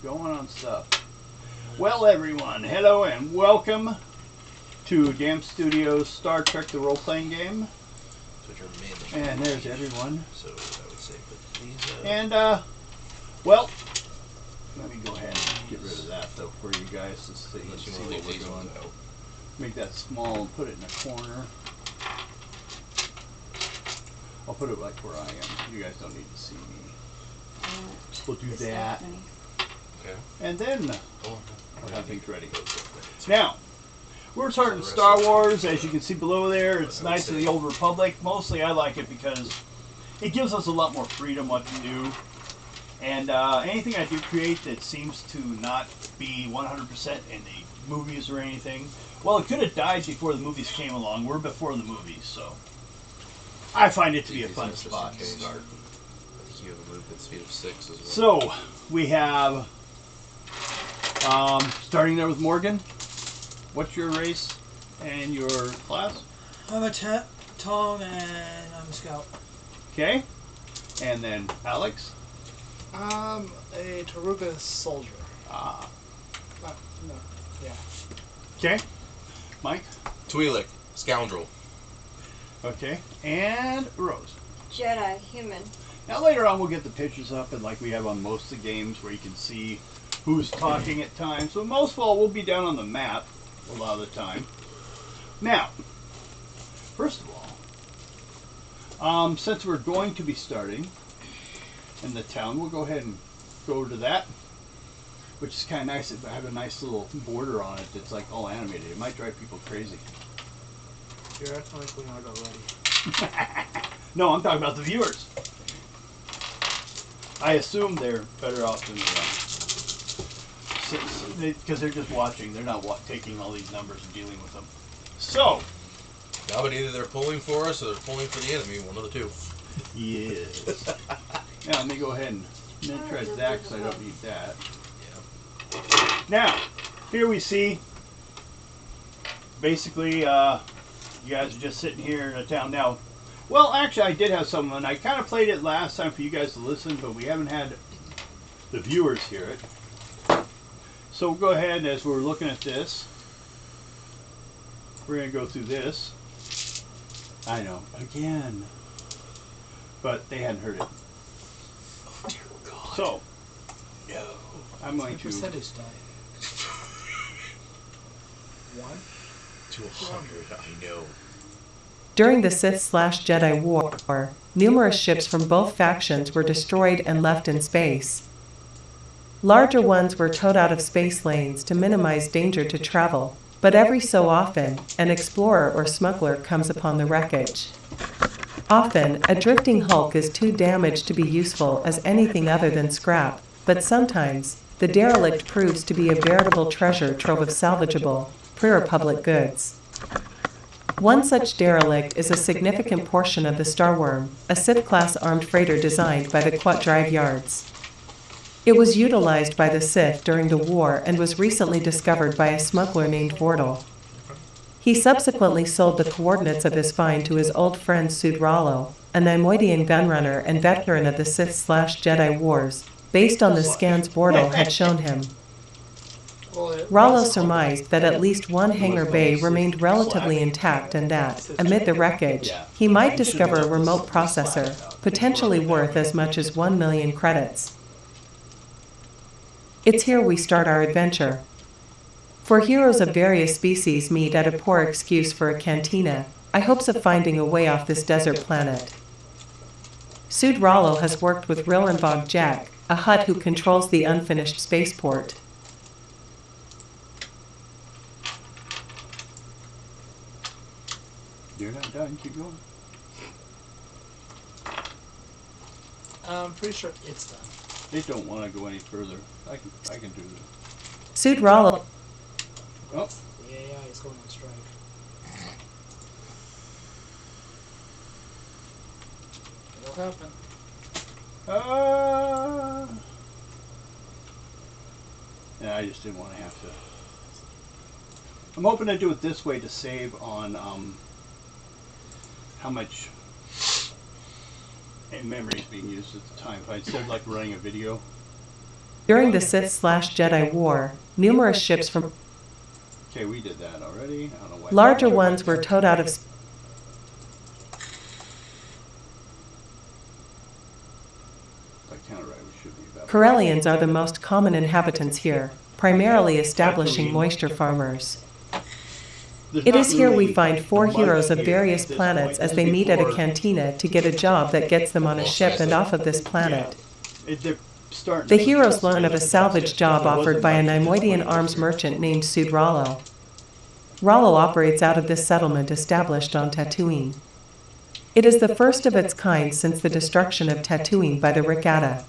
Going on stuff. Well, everyone, hello and welcome to Jam Studios Star Trek the Role Playing Game. Which are mainly. And there's everyone. So I would say, but these. And, well, let me go ahead and get rid of that, though, for you guys to see, Unless you see want to what leave we're these doing. ones out. Make that small and put it in a corner. I'll put it like where I am. You guys don't need to see me. We'll do that. Okay. And then Oh, I'll have things ready. So Now, we're starting Star Wars, as you can see below there. It's Knights of the Old Republic. Mostly I like it because it gives us a lot more freedom what to do. And anything I do create that seems to not be 100% in the movies or anything, well, it could have died before the movies came along. We're before the movies, so I find it to be a fun spot to start. I think you have a movement speed of 6 as well. So, we have, starting there with Morgan. What's your race and your class? I'm a Tong and I'm a scout. Okay. And then Alex. A Taruga soldier. Ah. No. Yeah. Okay. Mike. Twi'lek, scoundrel. Okay. And Rose. Jedi, human. Now later on we'll get the pictures up, and like we have on most of the games where you can see who's talking at times. So most of all we'll be down on the map a lot of the time. Now, first of all, since we're going to be starting in the town, we'll go ahead and go to that, which is kind of nice. It have a nice little border on it that's like all animated. It might drive people crazy. You're acting like when I got ready. No, I'm talking about the viewers. I assume they're better off than because they're just watching. They're not taking all these numbers and dealing with them. So, Now, but either they're pulling for us or they're pulling for the enemy, one of the two. yes. Now, let me go ahead and miniaturize that because I don't need that. Yeah. Now, here we see, basically, you guys are just sitting here in a town. Now, well, actually, I did have someone. I kind of played it last time for you guys to listen, but we haven't had the viewers hear it. So we'll go ahead, as we're looking at this, we're going to go through this. I know, again. But they hadn't heard it. Oh, dear God. So, No. I'm going What to... percentage die? 1? To 100, I know. During the Sith/Jedi War, numerous ships from both factions were destroyed and left in space. Larger ones were towed out of space lanes to minimize danger to travel, but every so often, an explorer or smuggler comes upon the wreckage. Often, a drifting hulk is too damaged to be useful as anything other than scrap, but sometimes, the derelict proves to be a veritable treasure trove of salvageable, pre-Republic goods. One such derelict is a significant portion of the Starworm, a Sith-class armed freighter designed by the Quat Drive Yards. It was utilized by the Sith during the war and was recently discovered by a smuggler named Vordal. He subsequently sold the coordinates of his find to his old friend Sud Rallo, a Neimoidian gunrunner and veteran of the Sith/Jedi Wars, based on the scans Vordal had shown him. Rallo surmised that at least one hangar bay remained relatively intact and that, amid the wreckage, he might discover a remote processor, potentially worth as much as 1 million credits. It's here we start our adventure. For heroes of various species meet at a poor excuse for a cantina, I hopes of finding a way off this desert planet. Sud Rallo has worked with Rillenvog Jack, a Hutt who controls the unfinished spaceport. You're not done, keep going. I'm pretty sure it's done. They don't want to go any further. I can do this. Sud Rallo. Oh, The AI is going on strike. It'll happen. Yeah, I just didn't want to have to. I'm hoping to do it this way to save on how much memory is being used at the time. If I instead of like running a video, During the Sith/Jedi War, numerous ships from Okay, we did that already. I don't know why. larger ones were towed out of space. If I count it right, we should be about. Corellians are the most common inhabitants here, primarily establishing moisture farmers. There's It not is here we really find four much heroes of here various at this planets point. as This they is meet at a before- cantina to get a job that gets them on a ship and off of this planet. They're starting The to- heroes learn of a salvage job There wasn't offered by a much at this Neimoidian point. arms merchant named Sud Rollo. Rollo operates out of this settlement established on Tatooine. It is the first of its kind since the destruction of Tatooine by the Rakata.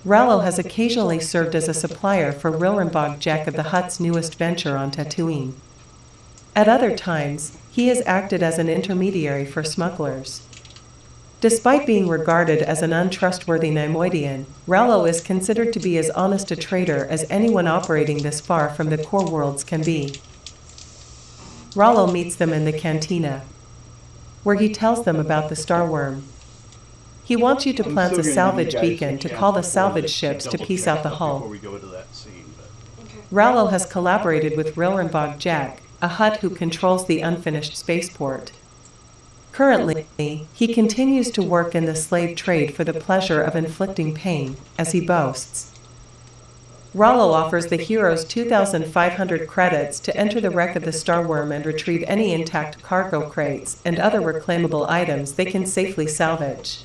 Rollo has occasionally served as a supplier for Rilrenbog Jek of the Hutt's newest venture on Tatooine. At other times, he has acted as an intermediary for smugglers. Despite being regarded as an untrustworthy Neimoidian, Rollo is considered to be as honest a trader as anyone operating this far from the core worlds can be. Rollo meets them in the cantina, where he tells them about the Starworm. He wants you to I'm plant still a gonna salvage give you guys beacon a to chance call the before salvage we ships to double piece check out the stuff hull. Before we go to that scene, but Rollo has collaborated with Rilrenbog Jek, a Hutt who controls the unfinished spaceport. Currently, he continues to work in the slave trade for the pleasure of inflicting pain, as he boasts. Rollo offers the heroes 2,500 credits to enter the wreck of the Starworm and retrieve any intact cargo crates and other reclaimable items they can safely salvage.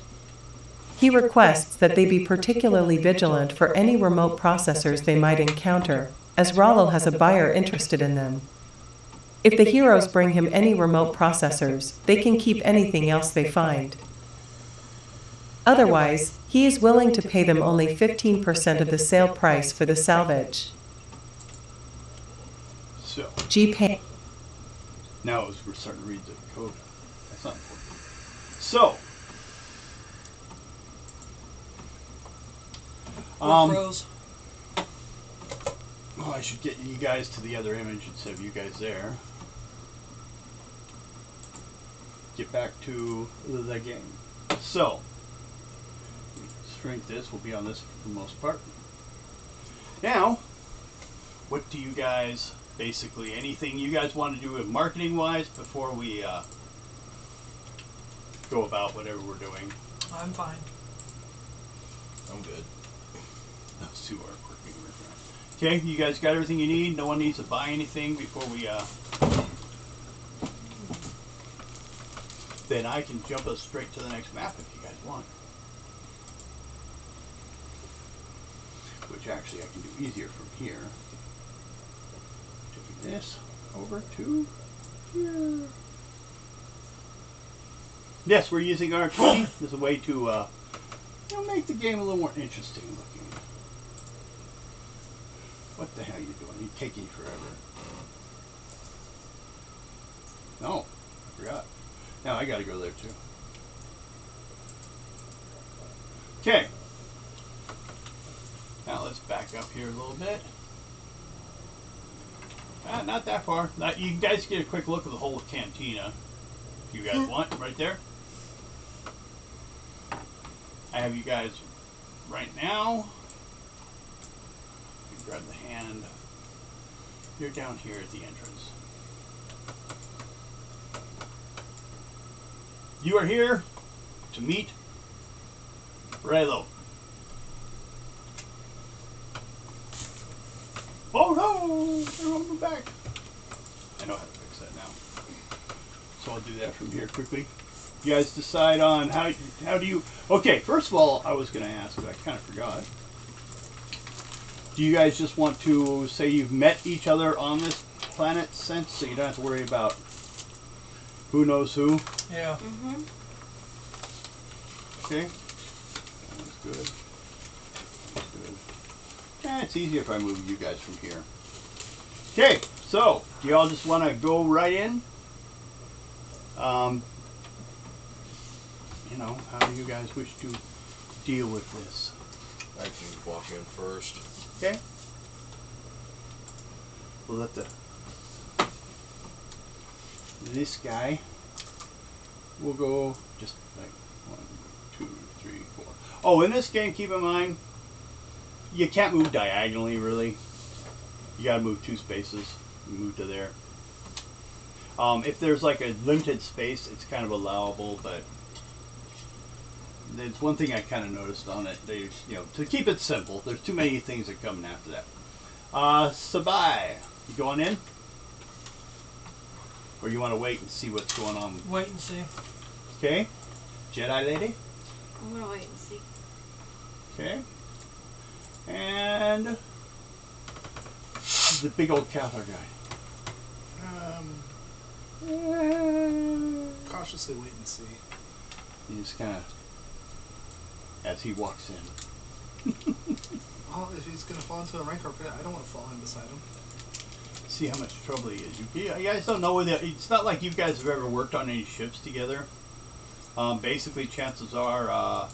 He requests that they be particularly vigilant for any remote processors they might encounter, as Rollo has a buyer interested in them. If the heroes bring him any remote processors, they can keep anything else they find. Otherwise, he is willing to pay them only 15% of the sale price for the salvage. so G-Pay. now as we're starting to read the code, that's not important. So, Pros. oh, I should get you guys to the other image instead of you guys there. Get back to the game. So, shrink this. We'll be on this for the most part. Now, what do you guys, basically, anything you guys want to do with marketing-wise before we go about whatever we're doing? I'm fine. I'm good. Those two are working right now. Okay, you guys got everything you need? No one needs to buy anything before we, then I can jump us straight to the next map if you guys want. Which actually I can do easier from here. Taking this over to here. Yes, we're using R20 as a way to make the game a little more interesting looking. What the hell are you doing? You're taking forever. No, I forgot. Now I gotta go there too. Okay. Now let's back up here a little bit. Not that far. You guys get a quick look at the whole cantina, if you guys want, right there. I have you guys right now. You grab the hand. You're down here at the entrance. You are here to meet Reylo. Oh no! I'm back. I know how to fix that now. So I'll do that from here quickly. You guys decide on how do you... Okay, first of all, I was going to ask, but I kind of forgot. Do you guys just want to say you've met each other on this planet since, so you don't have to worry about who knows who? Yeah. Mm-hmm. Okay. That's good. That's good. It's easier if I move you guys from here. Okay, so do y'all just want to go right in? How do you guys wish to deal with this? I can walk in first. Okay. We'll let this guy. We'll go just like 1, 2, 3, 4. Oh, in this game, keep in mind, you can't move diagonally really. You gotta move 2 spaces. You move to there. If there's like a limited space, it's kind of allowable, but there's one thing I kind of noticed on it. They, to keep it simple, there's too many things that come after that. Sabai, you going in? Or you want to wait and see what's going on? Wait and see. Okay. Jedi lady? I'm gonna wait and see. Okay. And the big old Cathar guy. Cautiously wait and see. You just kind of, as he walks in. Well, if he's gonna fall into a Rancor pit, I don't want to fall in beside him. See how much trouble he is. You guys don't know whether it's not like you guys have ever worked on any ships together. Basically, chances are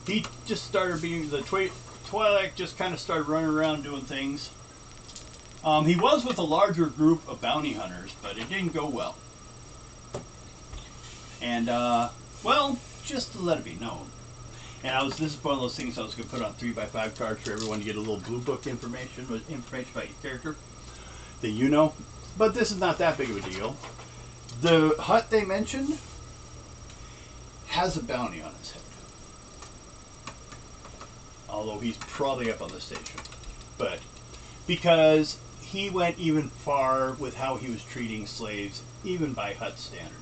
he just started being the Twi'lek just kind of started running around doing things. He was with a larger group of bounty hunters, but it didn't go well. And well, just to let it be known. And this is one of those things I was going to put on 3x5 cards for everyone to get a little blue book information about your character that you know. But this is not that big of a deal. The hut they mentioned has a bounty on his head. Although he's probably up on the station. But because he went even far with how he was treating slaves, even by hut standard.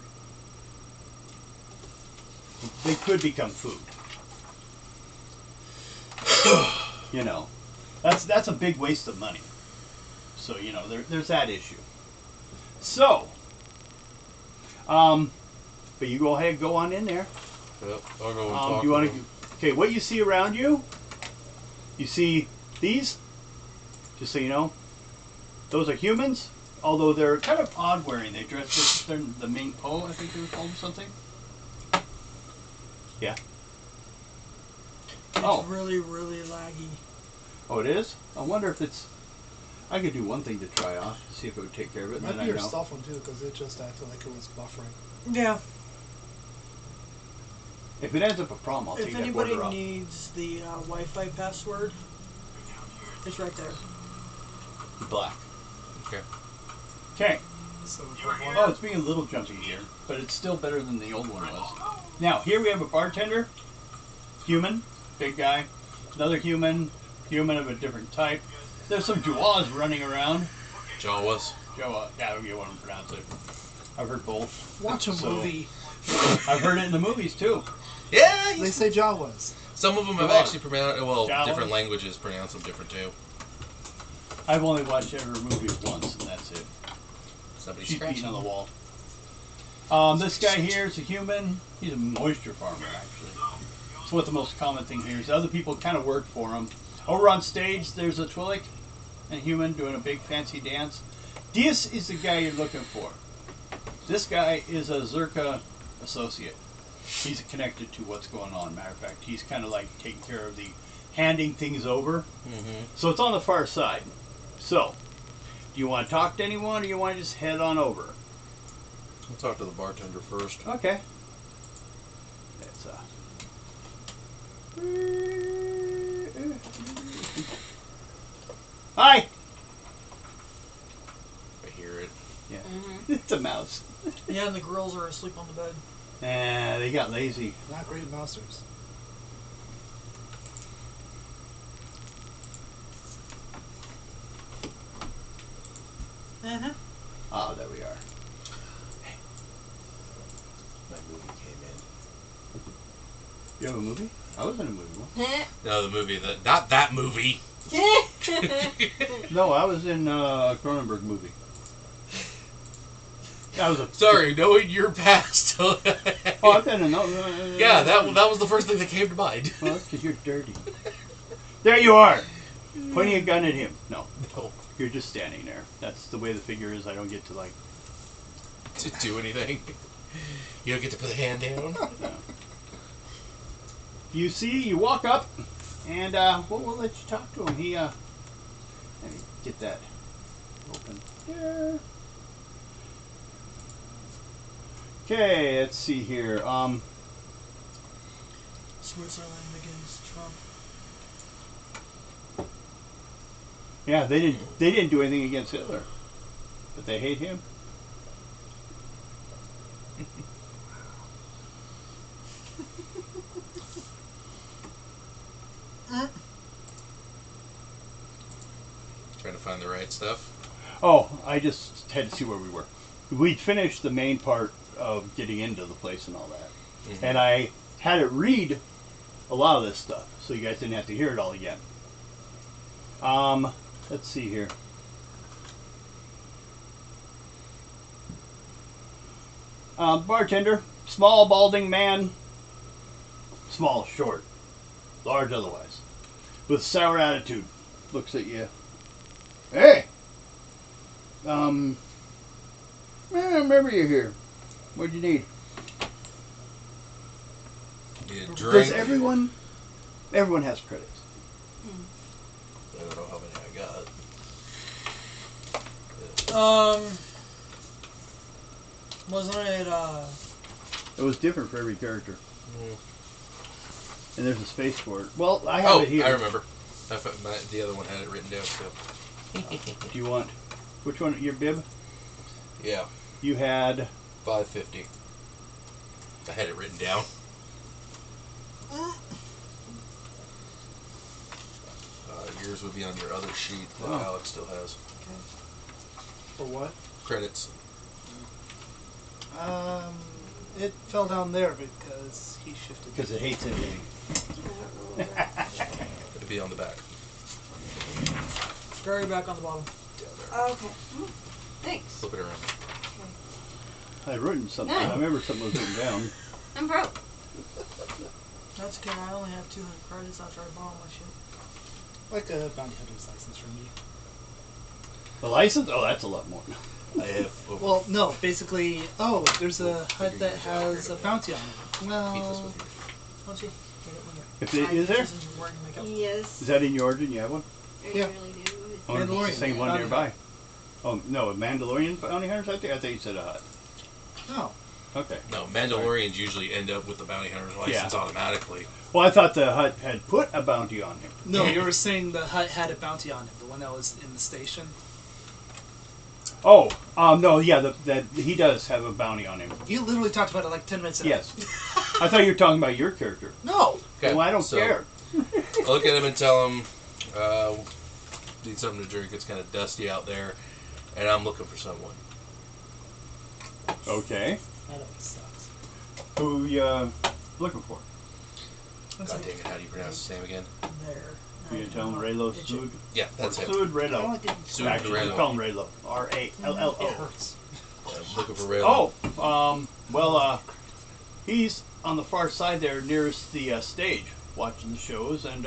They could become food. That's a big waste of money. So, there's that issue. So, but you go ahead, go on in there. Yep, I'll go and talk You to want him. Okay, what you see around you? You see these? Just so you know, those are humans. Although they're kind of odd wearing. They dress. They're the Ming Po, I think they were called, or something. Yeah. It's really, really laggy. Oh, it is? I wonder if it's... I could do one thing to try off, see if it would take care of it, and Might then be I your know. stealth one too, because it just acted like it was buffering. Yeah. If it ends up a problem, I'll take If that anybody border off. needs the Wi-Fi password, it's right there. Black. Okay. Okay. So Oh, it's being a little jumpy here, but it's still better than the old one was. Now, here we have a bartender. Human. Big guy. Another human. Human of a different type. There's some Jawas running around. Jawas. Jawa. Yeah, I don't get what to pronounce it. I've heard both. watch a So- movie. I've heard it in the movies, too. Yeah, They say Jawas. some of them have Jawas. actually pronounced, well, Jawas. different languages pronounce them different too. I've only watched every movie once, and that's it. Somebody's She's beating scratching. on the wall. This guy here is a human. He's a moisture farmer, actually. It's what the most common thing here is. Other people kind of work for him. Over on stage, there's a Twi'lek, a human, doing a big fancy dance. This is the guy you're looking for. This guy is a Zerka associate. He's connected to what's going on. Matter of fact, he's kind of like taking care of the handing things over. Mm-hmm. So it's on the far side. So, do you want to talk to anyone, or you want to just head on over? I'll talk to the bartender first. Okay. That's Hi. I hear it. Yeah. Mm-hmm. It's a mouse. Yeah, and the girls are asleep on the bed. Nah, they got lazy. Not great mousers. Uh-huh. Oh, there we are. My movie came in. You have a movie? I was in a movie once. No, the movie that not that movie. No, I was in a Cronenberg movie. I was a. Sorry, knowing your past. Oh, I've been in. Yeah, that was the first thing that came to mind. Well, that's because you're dirty. There you are, pointing a gun at him. No, No, you're just standing there. That's the way the figure is. I don't get to like. to do anything. You don't get to put a hand down. No. You see, you walk up, and we'll let you talk to him. He let me get that open here. Okay, let's see here. Switzerland against Trump. Yeah, they didn't do anything against Hitler, but they hate him. Trying to find the right stuff. Oh, I just had to see where we were. We'd finished the main part of getting into the place and all that. Mhm. And I had it read a lot of this stuff, so you guys didn't have to hear it all again. Let's see here. Bartender, small, balding man. Small, short, large otherwise. With sour attitude. Looks at you. Hey! I remember you here. What'd you need? Need a Does drink. everyone has credits. I don't know how many I got. Wasn't it, It was different for every character. Mm. And there's a space for it. Well, I have it here. I remember. The other one had it written down too. Do you want... Which one? Your bib? Yeah, You had... 550. I had it written down. Yours would be on your other sheet that Oh. Alex still has. For what? Credits. It fell down there because he shifted. Because it hates everything. It'd be on the back. very back on the bottom? Down there. Okay. Thanks. Flip it around. I had written something. No. I remember something was written down. I'm broke. That's okay. I only have 200 credits after I bought my shit. Like a bounty hunter's license from me. The license? Oh, that's a lot more. I have over. Well, no, basically, there's a hut that Figure yours out has here a to bounty on it. keep this Well, with you. Let's see. Get it when you're- If it is there? Isn't wearing makeup. Yes. Is that in your origin? You have one? I Yeah. really do. Oh, it's the Mandalorian. same one Bounty nearby. Oh, no, a Mandalorian bounty hunters out there? I think you said a hut. no. Okay. No, Mandalorians usually end up with the bounty hunter's license Yeah. automatically. Well, I thought the hut had put a bounty on him. No, you were saying the hut had a bounty on it, the one that was in the station. Oh, no, yeah, that he does have a bounty on him. You literally talked about it like 10 minutes ago. Yes. I thought you were talking about your character. No! Okay, Well, I don't so care. I look at him and tell him, need something to drink. It's kind of dusty out there, and I'm looking for someone. Okay. I know it sucks. Who you looking for? Let's God see. dang it, how do you pronounce his name again? There. You tell him Raylo Sud? Yeah, that's Or it. Sud No, Raylo. it didn't. Sud Actually, we Raylo. call him Raylo. R-A-L-L-O. It hurts. I'm looking for Raylo. Well, he's on the far side there nearest the stage watching the shows, and,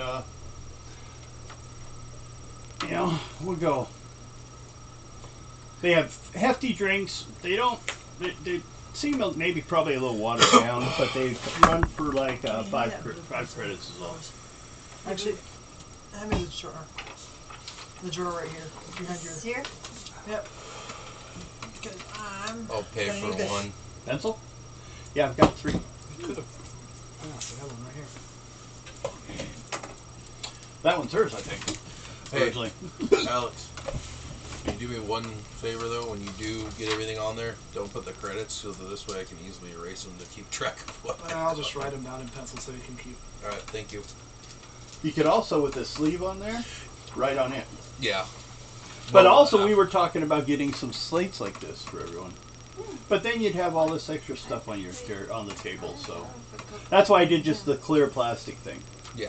we'll go. They have hefty drinks. They don't, they seem maybe probably a little watered down, but they run for like five credits is all. Actually, hand me the drawer. The drawer right here. Behind your. Here? Yep. Because I'm. I'll pay gonna for need this. one. Pencil? Yeah, I've got 3. You could have. Oh, I have one right here. That one's hers, I think. Hey. Originally. Alex, can you do me one favor though? When you do get everything on there, don't put the credits, so that this way I can easily erase them to keep track of what. I'll just write them down in pencil so you can keep. All right, thank you. You could also, with the sleeve on there, write on it. Yeah. But Well, also, we were talking about getting some slates like this for everyone. But then you'd have all this extra stuff on your on the table, so that's why I did just the clear plastic thing. Yeah.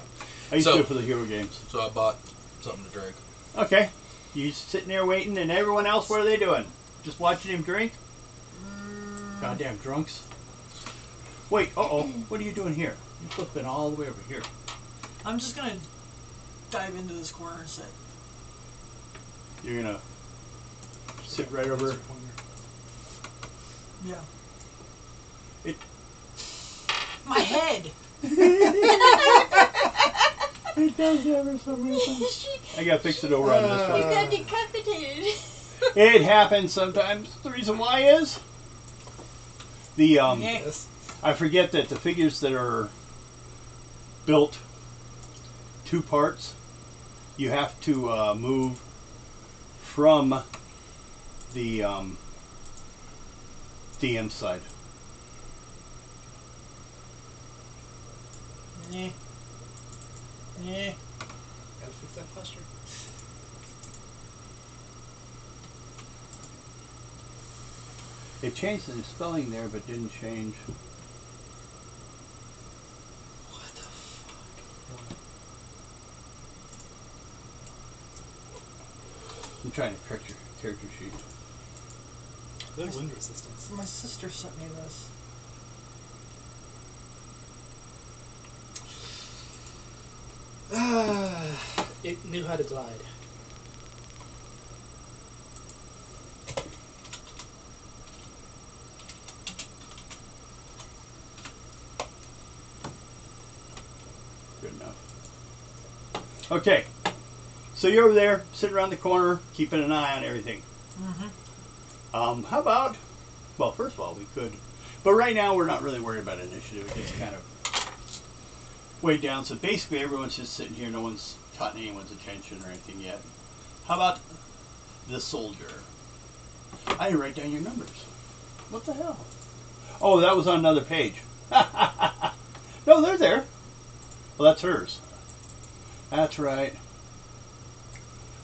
I used So- to do it for the Hero games. So I bought something to drink. Okay, you sitting there waiting, and everyone else, what are they doing? Just watching him drink? Goddamn drunks! Wait, what are you doing here? You're flipping all the way over here. I'm just gonna dive into this corner and sit. You're gonna sit right over. Yeah. It. My head. It does have for some reason. I gotta fix it over on this You one. got decapitated. It happens sometimes. The reason why is the Yeah. Yes. I forget that the figures that are built 2 parts, you have to move from the inside. Yeah. Yeah. Gotta fix that posture. It changed the spelling there, but didn't change. What the fuck? I'm trying to correct your character sheet. Good wind resistance. My sister sent me this. It knew how to glide. Good enough. Okay. So you're over there, sitting around the corner, keeping an eye on everything. How about, well, first of all, we could, but right now we're not really worried about initiative. It's kind of way down. So basically everyone's just sitting here. No one's caught anyone's attention or anything yet. How about the soldier? I didn't write down your numbers. What the hell? Oh, that was on another page. No, they're there. Well, that's hers. That's right.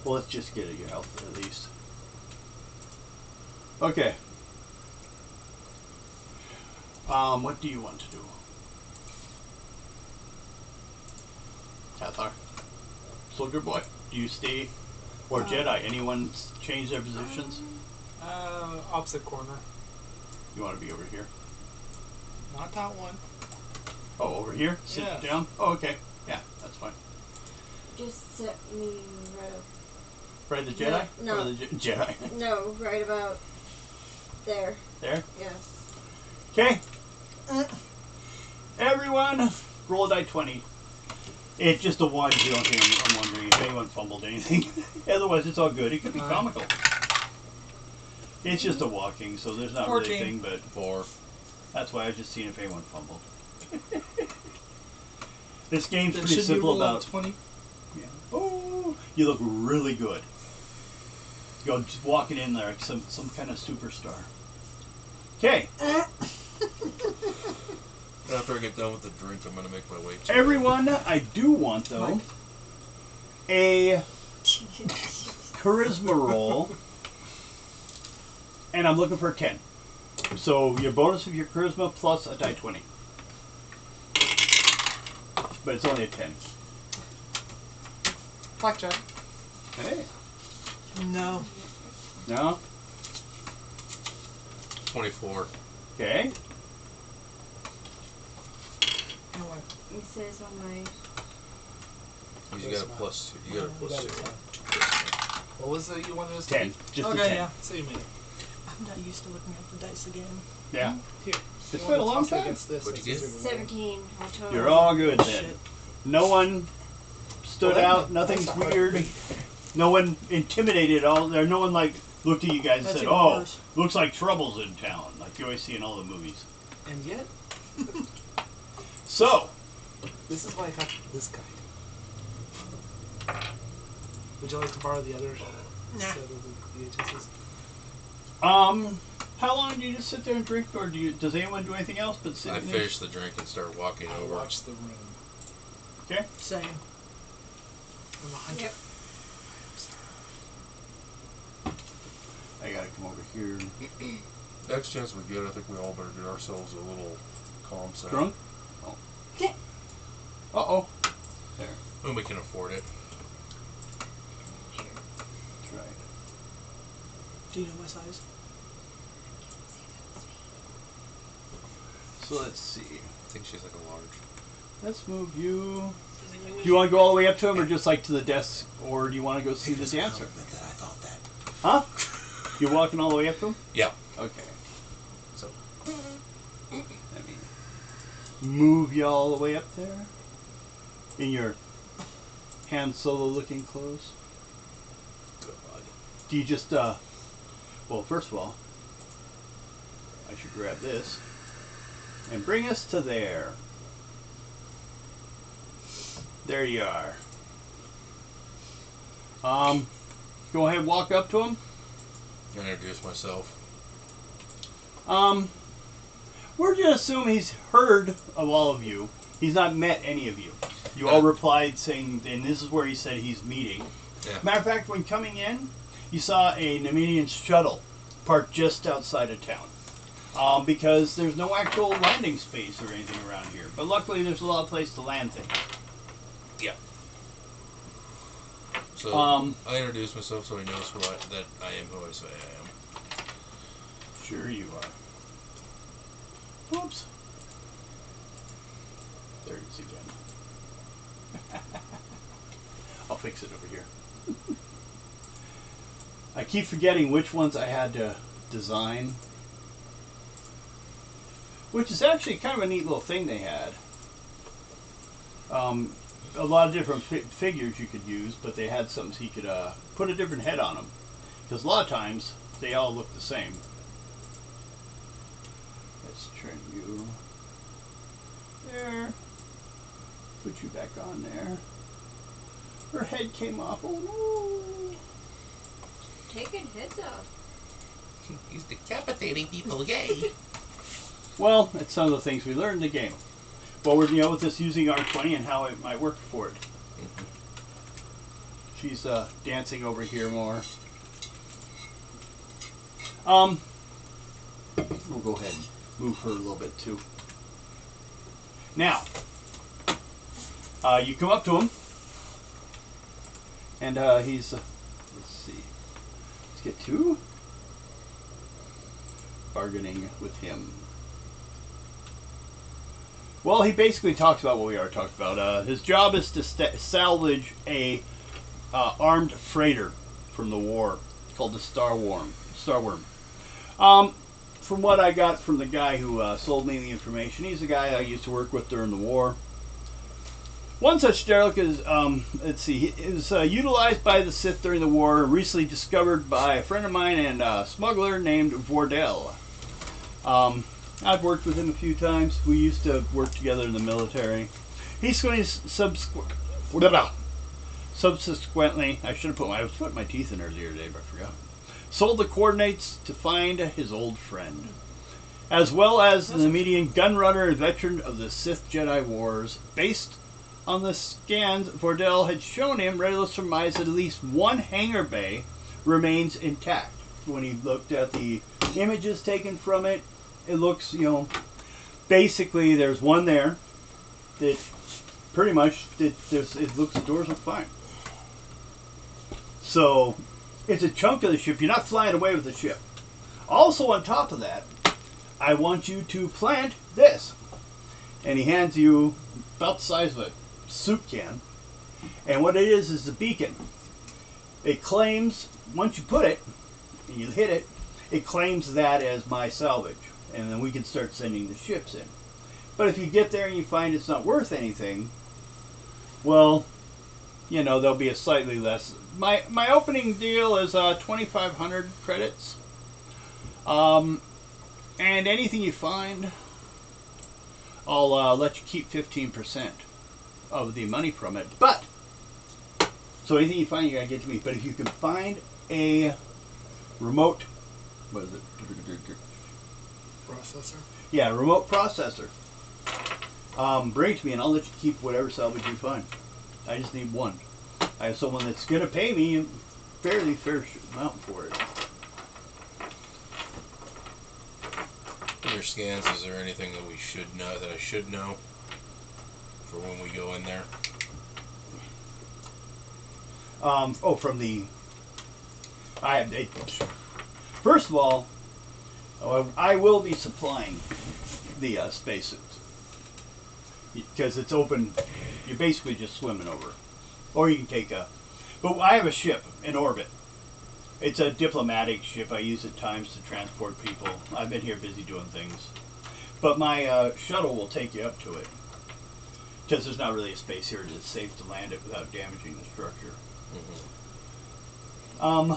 Well, let's just get your health at least. Okay. What do you want to do? Cathar? Soldier boy? Do you stay? Or Jedi? Anyone change their positions? Opposite corner. You want to be over here? Not that one. Oh, over here? Sit Yes. down? Oh, okay. Yeah, that's fine. Just set me right up. Right, the Jedi? No. Or the Jedi? No, right about there. There? Yes. Okay. Everyone, roll a die 20. It's just a one, you don't think I'm wondering if anyone fumbled anything. Otherwise, it's all good. It could be comical. It's just a walking, so there's not 14. really anything, but 4. that's why I was just seeing if anyone fumbled. This game's Then pretty should you simple roll a about. 20? Yeah. Oh, you look really good. You're just walking in there like some kind of superstar. Okay, After I get done with the drink, I'm going to make my way to everyone, I do want though a charisma roll, and I'm looking for a 10. So your bonus of your charisma plus a die 20, but it's only a 10. Blackjack. Hey, No. no, 24. okay. No way. It says on my. You got a plus 2. You got a plus That 2. is what was it you wanted us to 10, be? just a Okay, 10. yeah. So you made it. I'm not used to looking at the dice again. Yeah. Here. It's You been wanna a long toss it time. against this, What'd it's you get? easier to roll. 17 all total. You're all good then. Shit. No one stood Well, out. Nothing's that's not hard. weird. No one intimidated all there. No one like looked at you guys and That's said, even "Oh, worse. looks like trouble's in town," like you always see in all the movies. And yet, So, this is why I got this guide. Would you like to borrow the other Nah. set of the VHSs? how long do you just sit there and drink, or does anyone do anything else but sit? I in there? finish the drink and start walking I over. watch the room. Okay. Same. I'm a hunter. Yep. I gotta come over here. Next chance we get, I think we all better get ourselves a little calm set. Drunk? Oh. Okay. Uh-oh. There. When we can afford it. That's right. Do you know my size? So let's see. I think she's like a large. Let's move you. Do you want to go all the way up to him, or just like to the desk, or do you want to go see the dancer? I thought that. Huh? You're walking all the way up to him? Yeah. Okay. So, let me move you all the way up there in your Han Solo looking clothes. God. Do you just, well, first of all, I should grab this and bring us to there. There you are. go ahead and walk up to him. Introduce myself. We're going to assume he's heard of all of you. He's not met any of you. You all replied saying, and this is where he said he's meeting. Yeah. Matter of fact, when coming in, you saw a Nemedian shuttle parked just outside of town. Because there's no actual landing space or anything around here. But luckily, there's a lot of place to land things. Yeah. So I introduce myself so he knows that I am who I say I am. Sure you are. Oops. There it is again. I'll fix it over here. I keep forgetting which ones I had to design. Which is actually kind of a neat little thing they had. A lot of different figures you could use, but they had something so you could put a different head on them. Because a lot of times, they all look the same. Let's turn you there. Put you back on there. Her head came off. Oh no! Taking heads off. He's decapitating people, yay! Well, it's some of the things we learned in the game. But we're with this using R20 and how it might work for it. She's dancing over here more. We'll go ahead and move her a little bit too. Now, you come up to him, and he's. Let's see. Let's get to bargaining with him. Well, he basically talks about what we are talking about. His job is to salvage a armed freighter from the war called the Starworm. From what I got from the guy who sold me the information, he's a guy I used to work with during the war. One such derelict is, let's see, it was utilized by the Sith during the war, recently discovered by a friend of mine and a smuggler named Vordell. I've worked with him a few times. We used to work together in the military. He's going to subsequently, I should have I was putting my teeth in earlier today, but I forgot. Sold the coordinates to find his old friend, as well as the Nemedian gunrunner and veteran of the Sith Jedi Wars. Based on the scans Vordell had shown him, Redler surmised that at least one hangar bay remains intact. When he looked at the images taken from it, it looks, basically there's one there that pretty much it looks, the doors look fine. So it's a chunk of the ship. You're not flying away with the ship. Also on top of that, I want you to plant this. And he hands you about the size of a soup can. And what it is the beacon. It claims, once you put it, and you hit it, it claims that as my salvage. And then we can start sending the ships in. But if you get there and you find it's not worth anything, well, there'll be a slightly less. My opening deal is 2,500 credits. And anything you find, I'll let you keep 15% of the money from it. But, so anything you find, you gotta get to me. But if you can find a remote, what is it? Processor? Yeah, remote processor. Bring it to me and I'll let you keep whatever salvage you find. I just need one. I have someone that's going to pay me a fairly fair amount for it. In your scans, is there anything that I should know for when we go in there? From the... First of all, I will be supplying the spacesuits. Because it's open, you're basically just swimming over. Or you can take but I have a ship in orbit. It's a diplomatic ship. I use it at times to transport people. I've been here busy doing things. But my shuttle will take you up to it. Because there's not really a space here that's safe to land it without damaging the structure. Mm-hmm.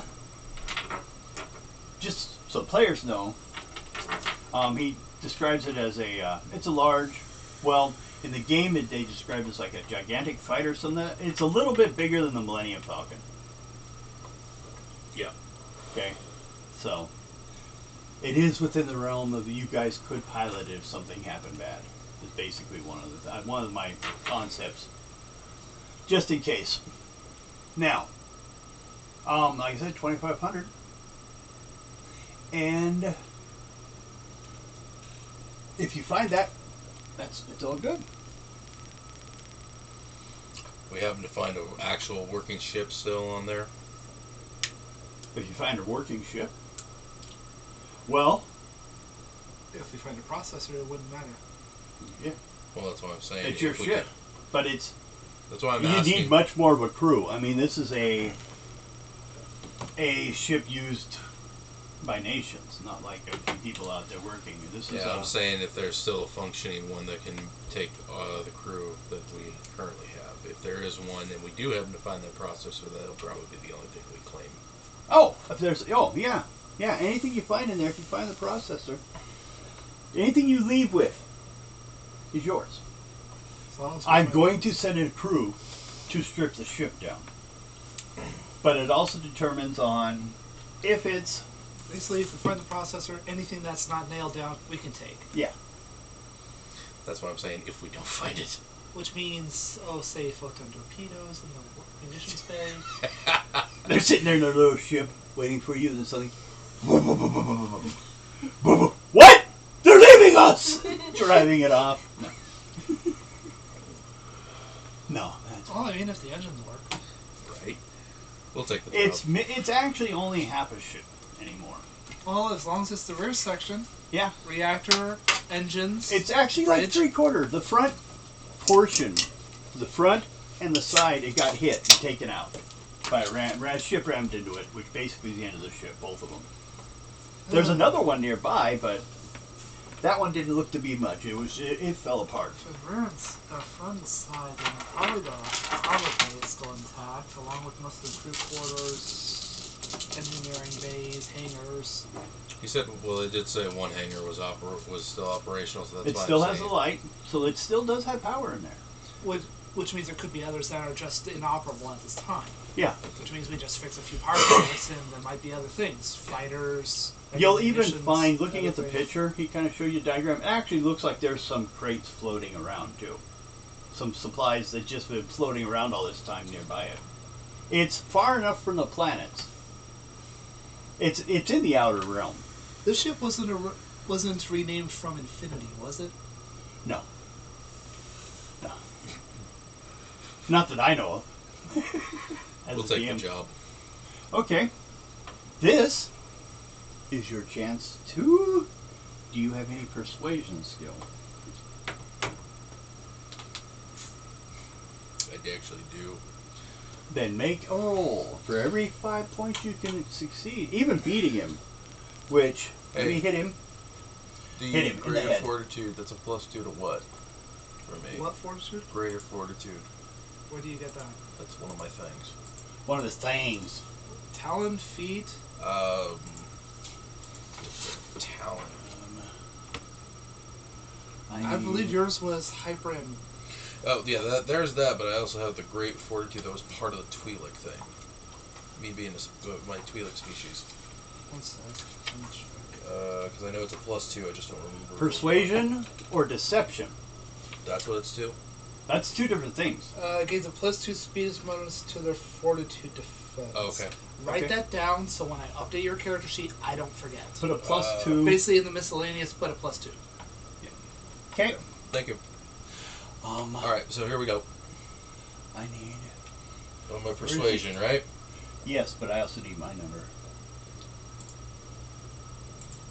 Just so players know, he describes it as it's a large, in the game they describe it as like a gigantic fighter, so it's a little bit bigger than the Millennium Falcon. Yeah. Okay. So it is within the realm of you guys could pilot it if something happened bad. Is basically one of my concepts. Just in case. Now, like I said, 2,500, and if you find that, it's all good. We happen to find an actual working ship still on there. If you find a working ship, well, If we find a processor, it wouldn't matter. yeah, Well, that's what I'm saying. it's your If we ship, could- but it's That's why I'm you asking. need much more of a crew. I mean, this is a ship used by nations, not like a few people out there working. This is Yeah, I'm saying if there's still a functioning one that can take the crew that we currently have. If there is one, and we do happen to find that processor, that'll probably be the only thing we claim. if there's yeah. Anything you find in there, if you find the processor, anything you leave with is yours. As long as I'm going to send in a crew to strip the ship down, but it also determines on if it's Basically, if we find the processor, anything that's not nailed down, we can take. That's what I'm saying. If we don't find it, Which means, say, photon torpedoes in the munitions bay. they're sitting there in their little ship waiting for you, and then suddenly, what? They're leaving us! Driving it off. No, that's Well, I mean, if the engines work. right? We'll take the job. it's actually only half a ship anymore. Well, as long as it's the rear section. Yeah. Reactor, engines. It's actually like bridge. 3/4. The front portion, the front and the side, it got hit and taken out by a ship rammed into it, which basically is the end of the ship, both of them. There's another one nearby, but that one didn't look to be much. It fell apart. The rear and front side, and probably the power bay is still intact, along with most of the crew quarters, engineering bays, hangars. He said, well, it did say one hangar was still operational, so that's It why still I'm has a saying. light, so it still does have power in there. Which means there could be others that are just inoperable at this time. Yeah. Which means we just fix a few parts of this, and there might be other things. Fighters. You'll even munitions, find, looking at the other things. picture, he kind of showed you a diagram. It actually looks like there's some crates floating around too. Some supplies that just been floating around all this time nearby it. It's far enough from the planets. It's in the outer realm. This ship wasn't renamed from Infinity, was it? No. No. Not that I know of. As We'll a take the DM. job. Okay. This is your chance to... Do you have any persuasion skill? I actually do. Then make a roll. For every 5 points you can succeed, even beating him, which, let me Hey. hit him. Do Hit you him in the greater head. fortitude? That's a +2 to what? For me. What fortitude? Greater fortitude. Where do you get that? That's one of my things. One of the things. Talon, feet. Talent. I believe yours was hyper and Oh yeah, there's that. But I also have the great fortitude that was part of the Twi'lek thing. Me being my Twi'lek species. one sec. I'm not sure. Because I know it's a +2. I just don't remember. Persuasion or deception. That's what it's to. That's two different things. Gains a +2 speed bonus to their fortitude defense. Oh, okay. Write Okay. that down so when I update your character sheet, I don't forget. Put a +2. Basically, in the miscellaneous, put a +2. Okay. Thank you. All right, so here we go. I need... On my persuasion, right? Yes, but I also need my number.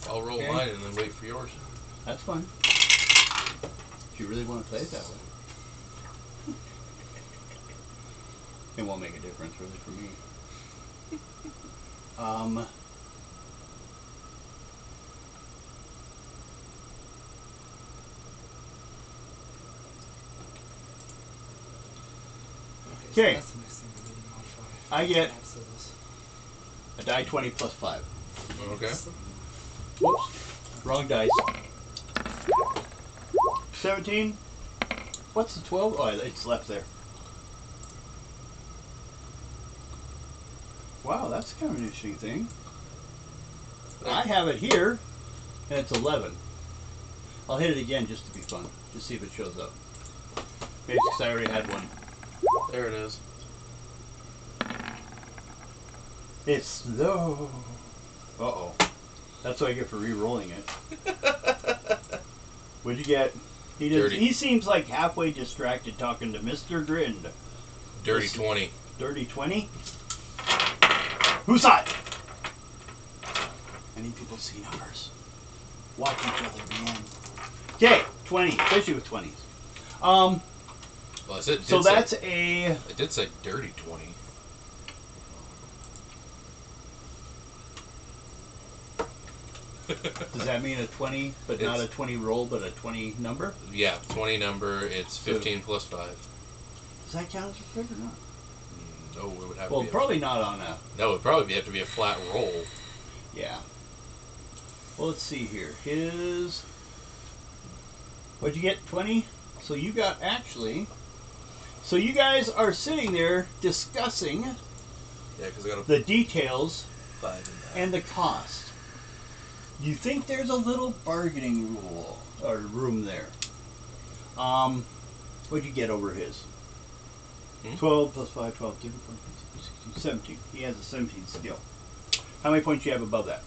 I'll roll Okay. mine and then wait for yours. That's fine. If you really want to play it that way. It won't make a difference really for me. Okay. So that's the next thing we need to modify. I get After this. a die 20 plus 5. Okay. Whoops. Wrong dice. 17. What's the 12? Oh, it's left there. Wow, that's kind of an interesting thing. I have it here, and it's 11. I'll hit it again just to be fun, to see if it shows up. Maybe because I already had one. There it is. It's slow. Uh-oh. That's what I get for re-rolling it. What'd you get? Dirty. He seems like halfway distracted talking to Mr. Grind. Dirty Listen. 20. Dirty 20? Whose side? Many people see numbers. Watch each other, man. Okay, 20, especially with 20s. Well, it So did that's say, a... it did say dirty 20. Does that mean a 20, but not a 20 roll, but a 20 number? Yeah, 20 number. It's 15 plus 5. Does that count as a crit or not? No, it would have Well, to be. probably not on a... No, it would probably have to be a flat roll. Yeah. Well, let's see here. His... What'd you get? 20? So you got actually... So you guys are sitting there discussing Yeah, because I got a the details 5 in that. and the cost. You think there's a little bargaining rule or room there. What'd you get over his? 12 plus 5, 12, 13, 14, 15, 16, 17. He has a 17 skill. How many points do you have above that?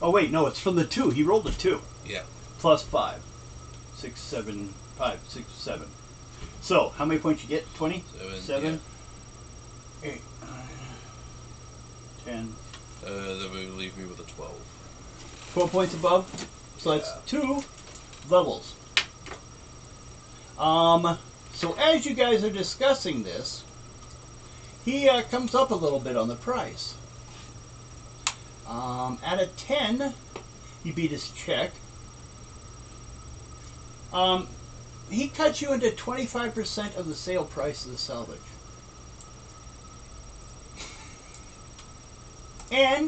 Oh wait, no, it's from the 2. He rolled a 2. Yeah. Plus 5. 6, 7, 5, 6, 7. So, how many points you get? 20? 7? 8, 9, 10. That would leave me with a 12. 12 points above. So that's 2 levels. So as you guys are discussing this, he comes up a little bit on the price. At a 10, you beat his check. He cuts you into 25% of the sale price of the salvage. And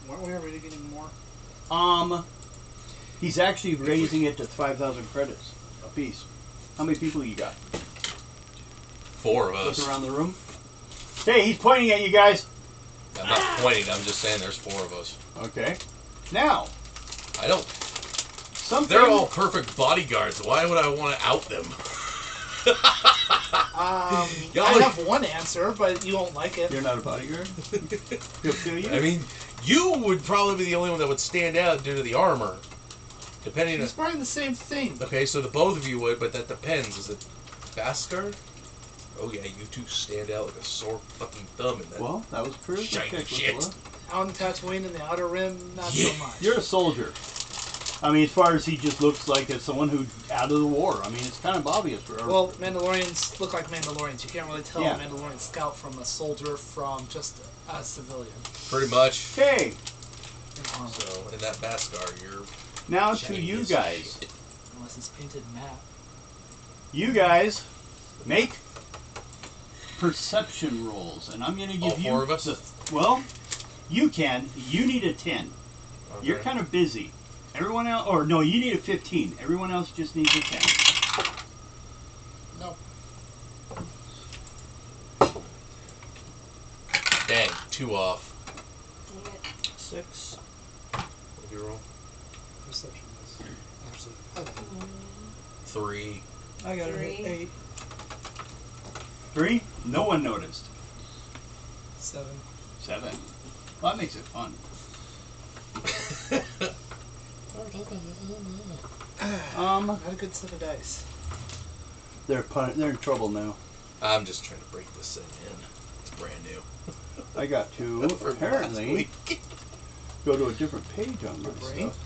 Weren't we already getting more? he's actually raising it to 5,000 credits a piece. How many people you got? 4 of us. Looking around the room. Hey, he's pointing at you guys. I'm not pointing. I'm just saying there's 4 of us. Okay. Now, I don't. something. They're all perfect bodyguards. Why would I want to out them? Y'all I are- have one answer, but you won't like it. You're not a bodyguard. He'll kill you. I mean, you would probably be the only one that would stand out due to the armor. Depending on. It's probably the same thing. Okay, so the both of you would, but that depends. Is it Bastard? Oh yeah, you two stand out like a sore fucking thumb in that. Well, that was true. Shiny shit. Out in Tatooine in the Outer Rim, not so much. You're a soldier. I mean, as far as he just looks like as someone who's out of the war. I mean, it's kind of obvious. Well, Mandalorians look like Mandalorians. You can't really tell Yeah. a Mandalorian scout from a soldier from just a civilian. Pretty much. Okay, In armor, So in that Bastard, you're now to shiny you as guys. shit. unless it's painted matte. You guys make perception rolls, and I'm going to give All you 4 of us? well, you can. You need a 10. Okay. You're kind of busy. Everyone else, or no, you need a 15. Everyone else just needs a 10. No. Dang, 2 off. 6. What'd you roll? Perception is actually 3. I got it at 3. 8. 3. No one noticed. 7. 7. Well, that makes it fun. Not a good set of dice. They're in trouble now. I'm just trying to break this thing in. It's brand new. I got to For last apparently week. go to a different page on my brain? stuff.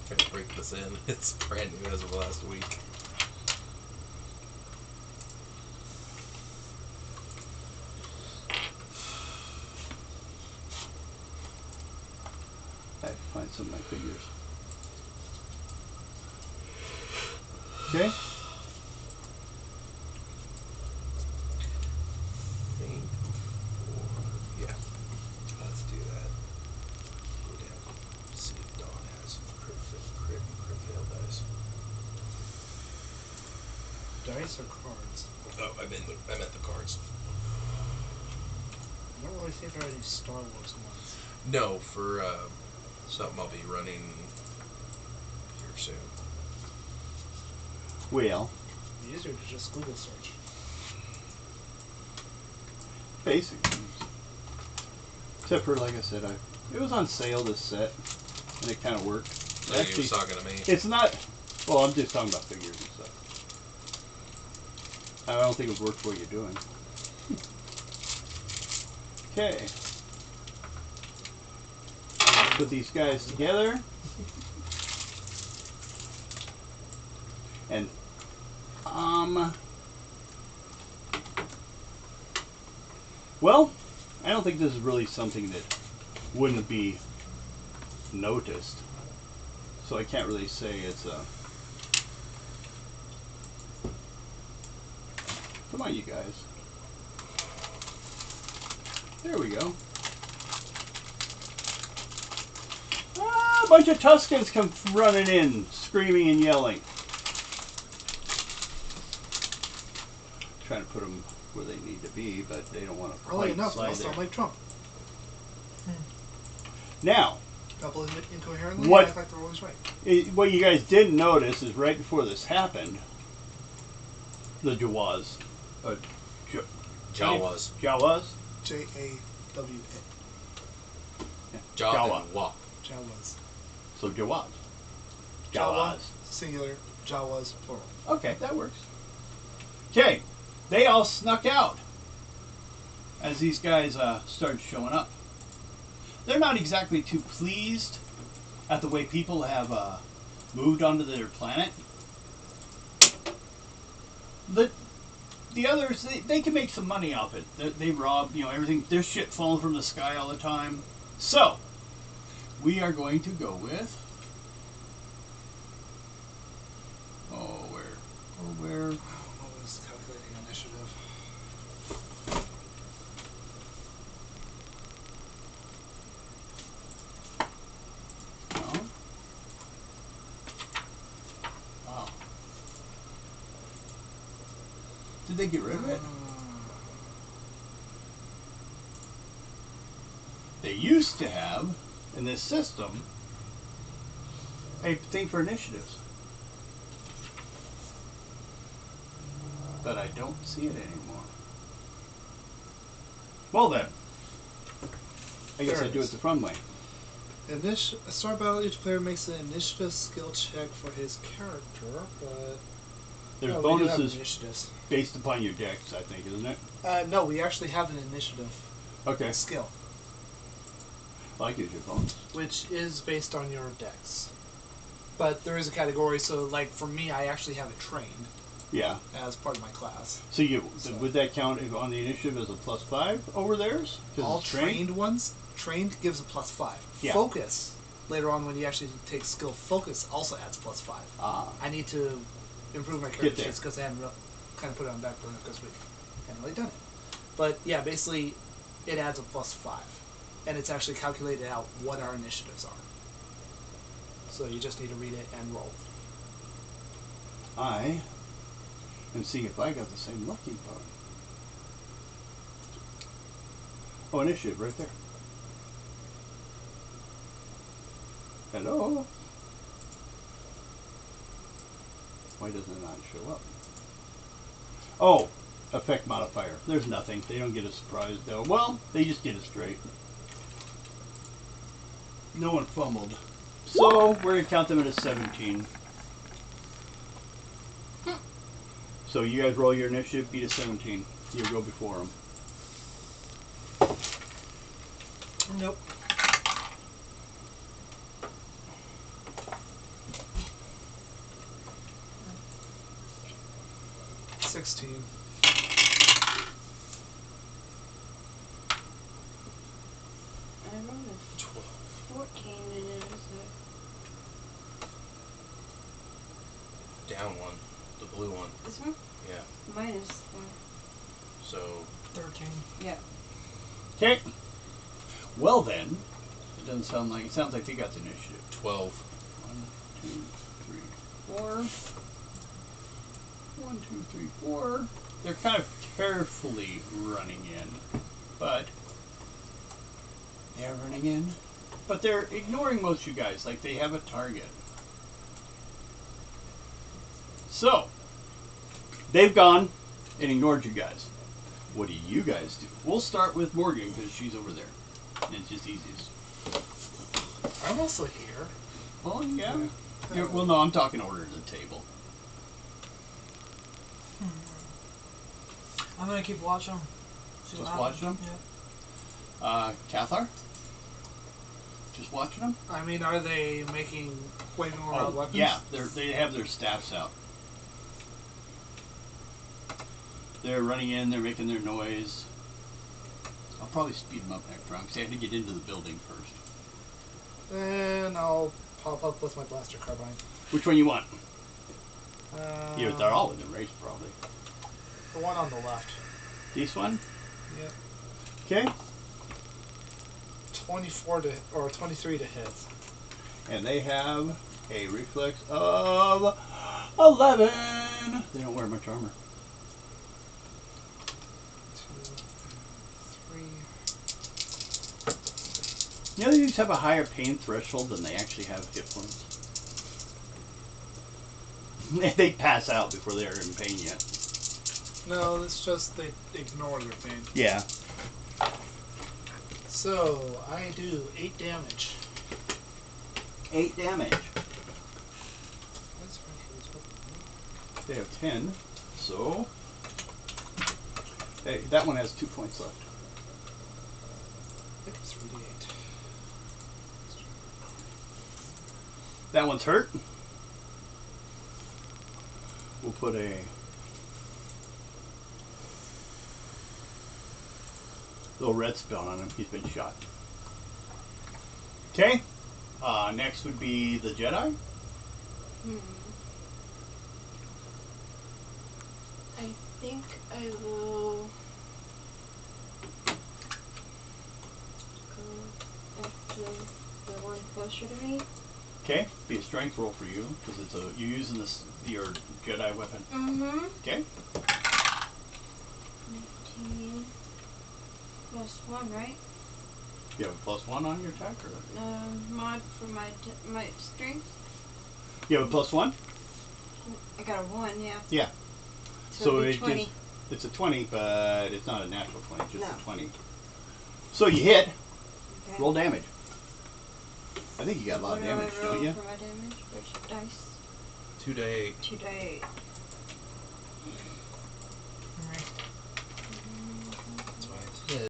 Trying to break this in. It's brand new as of last week. I have to find some of my figures. Okay. Yeah. Let's do that. Go down. See if Dawn has crit fail dice. Dice or cards? Oh, I meant the cards. I don't really think there are any Star Wars ones. No, for something I'll be running here soon. Well, Easier to just Google search. basically. Except for, like I said, it was on sale, this set, and it kind of worked. So you was talking to me. It's not. Well, I'm just talking about figures and stuff. I don't think it would work for what you're doing. Okay. Put these guys together. And, well, I don't think this is really something that wouldn't be noticed. So I can't really say it's a... Come on, you guys. There we go. Ah, a bunch of Tuscans come running in, screaming and yelling. Trying to put them where they need to be, but they don't want to Early quite enough, slide they'll sound there. like Trump. Now, Couple of incoherently, What- act like they're always right. what you guys didn't notice is right before this happened, the Jawas, Jawas. Jawas, J-A-W-A. Jawa. Jawa. And Wa. Jawas. So Jawas. Jawa, Jawas. singular. Jawas, plural. Okay, that works. Okay, they all snuck out as these guys started showing up. They're not exactly too pleased at the way people have moved onto their planet. The others, they can make some money off it. They rob, everything. There's shit falling from the sky all the time. So, we are going to go with... where? What was calculating initiative? No. Wow. Did they get rid of it? They used to have, in this system, a thing for initiatives. But I don't see it anymore. Well then. I guess There I it do it is. the fun way. Start battle, each player makes an initiative skill check for his character, but... There's no, we do have bonuses initiatives. based upon your decks, I think, isn't it? No, we actually have an initiative Okay. skill, Well, that gives you a bonus. which is based on your dex. But there is a category, so like for me, I actually have it trained Yeah. as part of my class. So So- would that count on the initiative as a +5 over theirs? 'Cause All it's trained ones, trained gives a +5. Yeah. Focus, later on when you actually take skill focus, also adds +5. Ah. I need to improve my Get character there. sheets because I hadn't kind of put it on back burner because we hadn't really done it. But yeah, basically, it adds a +5, and it's actually calculated out what our initiatives are. So you just need to read it and roll. I am seeing if I got the same lucky bug. Oh, initiative right there. Hello? Why doesn't it not show up? Oh, effect modifier. There's nothing. They don't get a surprise though. Well, they just get it straight. No one fumbled. So, we're going to count them at a 17. So you guys roll your initiative, beat a 17. You'll go before them. Nope. $16. I rolled a 14 and it was Down one. The blue one. this one? Yeah. Minus 1. So 13. Yeah. Okay. Well then, it doesn't sound like, it sounds like they got the initiative. 12. 1, 2, 3, 4. 1, 2, 3, 4. they're kind of carefully running in, but they're running in. But they're ignoring most of you guys, like they have a target. So, they've gone and ignored you guys. What do you guys do? We'll start with Morgan, because she's over there. And it's just easiest. I'm also here. Oh, yeah. Well, no, I'm talking order of the table. I'm gonna keep watching. See Just what watching happens. them? Cathar? Just watching them? I mean, are they waving around weapons? Yeah, they have their staffs out. They're running in, they're making their noise. I'll probably speed them up next round, because they have to get into the building first. Then I'll pop up with my blaster carbine. Which one you want? Yeah, They're all in the race, probably. the one on the left. This one? Yep. Okay. 23 to hit. And they have a reflex of 11. They don't wear much armor. 2, 3. The other dudes have a higher pain threshold than they actually have hit points. They pass out before they're in pain yet. No, it's just they ignore their pain. Yeah. So I do 8 damage. 8 damage. That's right. They have 10, so hey, that one has 2 points left. I think it's 3d8. That one's hurt. We'll put a little red spell on him. He's been shot. Okay. Next would be the Jedi. I think I will go after the one closer to me. Okay. Be a strength roll for you because it's you're using your Jedi weapon. Mm-hmm. Okay. 19 plus 1, right? You have a +1 on your attack, or Mod for my strength. you have a +1. I got a 1, yeah. Yeah. So it'd be it 20. gives- it's a 20, but it's not a natural 20, just No. a 20. So you hit. Okay. Roll damage. I think you got a lot of What do I damage, roll don't you? for my damage? Which dice? 2 to 8. 2 to 8.